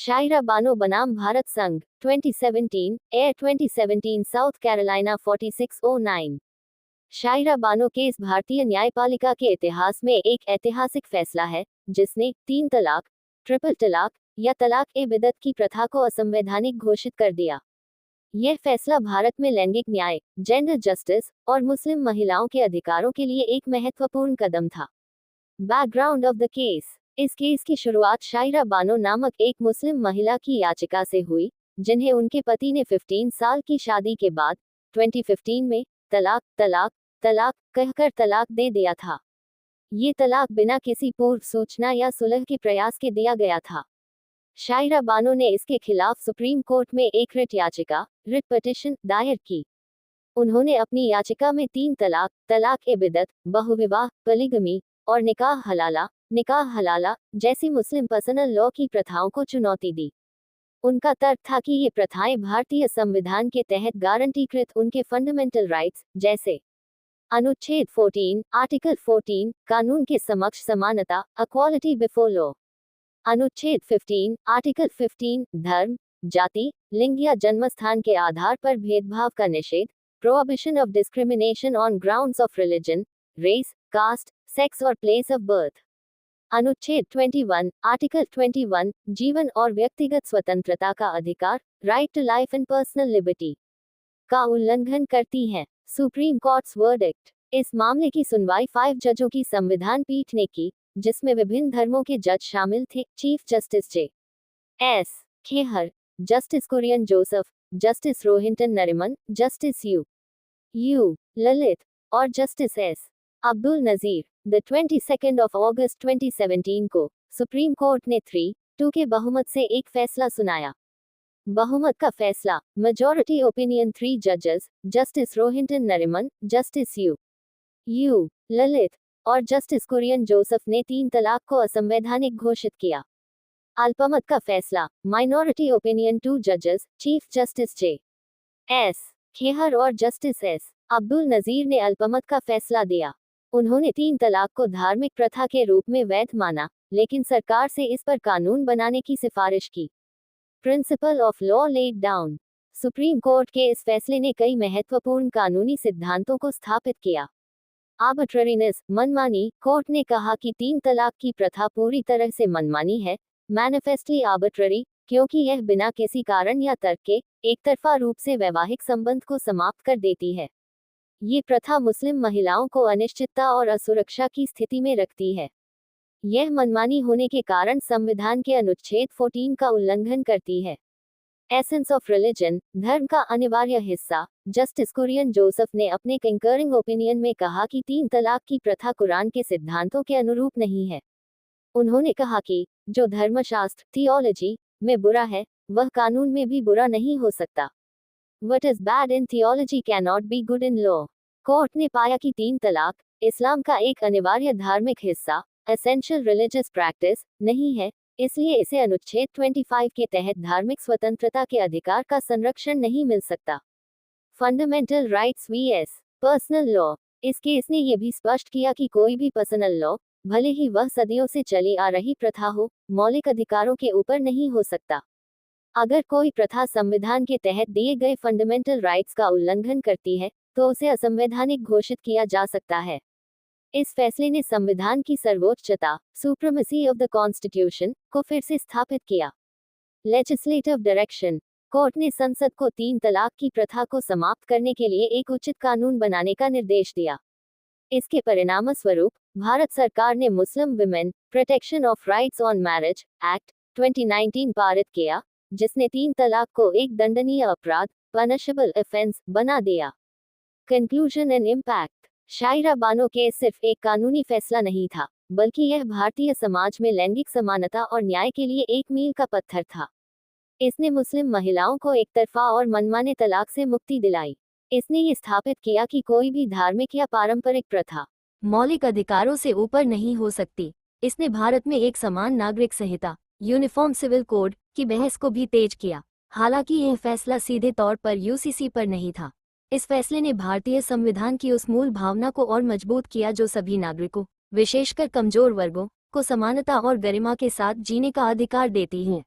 शायरा बानो बनाम भारत संघ 2017 air 2017 south Carolina 4609। शायरा Bano case भारतीय न्यायपालिका के इतिहास में एक ऐतिहासिक फैसला है जिसने 3 तलाक, ट्रिपल तलाक या तलाक-ए-बिदअत की प्रथा को असंवैधानिक घोषित कर दिया। यह फैसला भारत में लैंगिक न्याय, जेंडर जस्टिस और मुस्लिम महिलाओं के अधिकारों के लिए एक महत्वपूर्ण कदम था। Background of the case. इस केस की शुरुआत शायरा बानो नामक एक मुस्लिम महिला की याचिका से हुई, जिन्हें उनके पति ने 15 साल की शादी के बाद 2015 में तलाक तलाक तलाक कहकर तलाक दे दिया था। ये तलाक बिना किसी पूर्व सूचना या सुलह के प्रयास के दिया गया था। शायरा बानो ने इसके खिलाफ सुप्रीम कोर्ट में एक रिट याचिका, रिट पिटीशन, दायर की। उन्होंने अपनी याचिका में 3 तलाक, तलाक-ए-बिदअत, बहुविवाह, पोलीगमी और निकाह हलाला जैसी मुस्लिम पर्सनल लॉ की प्रथाओं को चुनौती दी। उनका तर्क था कि ये प्रथाएं भारतीय संविधान के तहत गारंटीकृत उनके फंडामेंटल राइट्स जैसे अनुच्छेद 14, आर्टिकल 14, कानून के समक्ष समानता, इक्वालिटी बिफोर लॉ, अनुच्छेद 15, आर्टिकल 15, धर्म, जाति, लिंग या जन्मस्थान के आधार पर भेदभाव का निषेध, prohibition of discrimination on grounds of religion, race, caste, sex और प्लेस ऑफ बर्थ, अनुच्छेद 21, आर्टिकल 21, जीवन और व्यक्तिगत स्वतंत्रता का अधिकार, right to life and personal liberty का उल्लंघन करती हैं। Supreme court's verdict. इस मामले की सुनवाई 5 जजों की संविधान पीठ ने की, जिसमें विभिन्न धर्मों के जज शामिल थे। Chief justice J S. Khehar, justice Kurian Joseph, justice Rohinton Nariman, justice U Lalit और justice S. Abdul Nazeer. The 22 अगस्त 2017 को सुप्रीम कोर्ट ने 3-2 के बहुमत से एक फैसला सुनाया। बहुमत का फैसला, मेजॉरिटी ओपिनियन 3 जजेस, justice Rohinton Nariman, justice U Lalit और जस्टिस कुरियन जोसेफ ने 3 तलाक को असंवैधानिक घोषित किया। अल्पमत का फैसला, माइनॉरिटी ओपिनियन 2 जजेस, चीफ जस्टिस जे.एस. खेहर और जस्टिस एस. अब्दुल नजीर ने अल्पमत का फैसला दिया। उन्होंने 3 तलाक को धार्मिक प्रथा के रूप में वैध माना, लेकिन सरकार से इस पर कानून बनाने की सिफारिश की। Principle of law laid down. Supreme court के इस फैसले ने कई महत्वपूर्ण कानूनी सिद्धांतों को स्थापित किया। आर्बिट्रेरीनेस, मनमानी। कोर्ट ने कहा कि 3 तलाक की प्रथा पूरी तरह से मनमानी है, मैनिफेस्टली आर्बिट्ररी, क्योंकि यह बिना किसी कारण या तर्क के एकतरफा रूप से वैवाहिक संबंध को समाप्त कर देती है। ये प्रथा मुस्लिम महिलाओं को अनिश्चितता और असुरक्षा की स्थिति में रखती है। यह मनमानी होने के कारण संविधान के अनुच्छेद 14 का उल्लंघन करती है। एसेंस ऑफ रिलीजन, धर्म का अनिवार्य हिस्सा। जस्टिस कुरियन जोसेफ ने अपने कंकरिंग ओपिनियन में कहा कि 3 तलाक की प्रथा कुरान के सिद्धांतों के अनुरूप नहीं है। उन्होंने कहा कि जो धर्मशास्त्र थियोलॉजी में बुरा है, वह कानून में भी बुरा नहीं हो सकता। What is bad in theology cannot be good in law. Court ने पाया कि 3 तलाक इस्लाम का एक अनिवार्य धार्मिक हिस्सा, एसेंशियल रिलीजियस प्रैक्टिस, नहीं है, इसलिए इसे अनुच्छेद 25 के तहत धार्मिक स्वतंत्रता के अधिकार का संरक्षण नहीं मिल सकता। Fundamental rights vs personal law. इस केस ने यह भी स्पष्ट किया कि कोई भी पर्सनल लॉ, भले ही वह सदियों से चली आ रही प्रथा हो, मौलिक अधिकारों के ऊपर नहीं हो सकता। अगर कोई प्रथा संविधान के तहत दिए गए फंडामेंटल राइट्स का उल्लंघन करती है, तो उसे असंवैधानिक घोषित किया जा सकता है। इस फैसले ने संविधान की सर्वोच्चता, सुप्रीमेसी ऑफ द कॉन्स्टिट्यूशन, को फिर से स्थापित किया। Legislative direction. कोर्ट ने संसद को 3 तलाक की प्रथा को समाप्त करने के लिए एक उचित कानून बनाने का निर्देश दिया। इसके परिणामस्वरूप भारत सरकार ने Muslim women protection of rights on marriage act 2019 पारित किया, जिसने 3 तलाक को एक दंडनीय अपराध, पनिशेबल ऑफेंस, बना दिया। Conclusion and impact. Shayara Bano case सिर्फ एक कानूनी फैसला नहीं था, बल्कि यह भारतीय समाज में लैंगिक समानता और न्याय के लिए एक मील का पत्थर था। इसने मुस्लिम महिलाओं को एकतरफा और मनमाने तलाक से मुक्ति दिलाई। इसने ये स्थापित किया कि कोई भी धार्मिक या पारंपरिक प्रथा मौलिक अधिकारों से ऊपर नहीं हो सकती। इसने भारत में एक समान नागरिक संहिता, यूनिफॉर्म सिविल कोड की बहस को भी तेज किया। हालांकि यह फैसला सीधे तौर पर यूसीसी पर नहीं था। इस फैसले ने भारतीय संविधान की उस मूल भावना को और मजबूत किया जो सभी नागरिकों, विशेषकर कमजोर वर्गों, को समानता और गरिमा के साथ जीने का अधिकार देती है।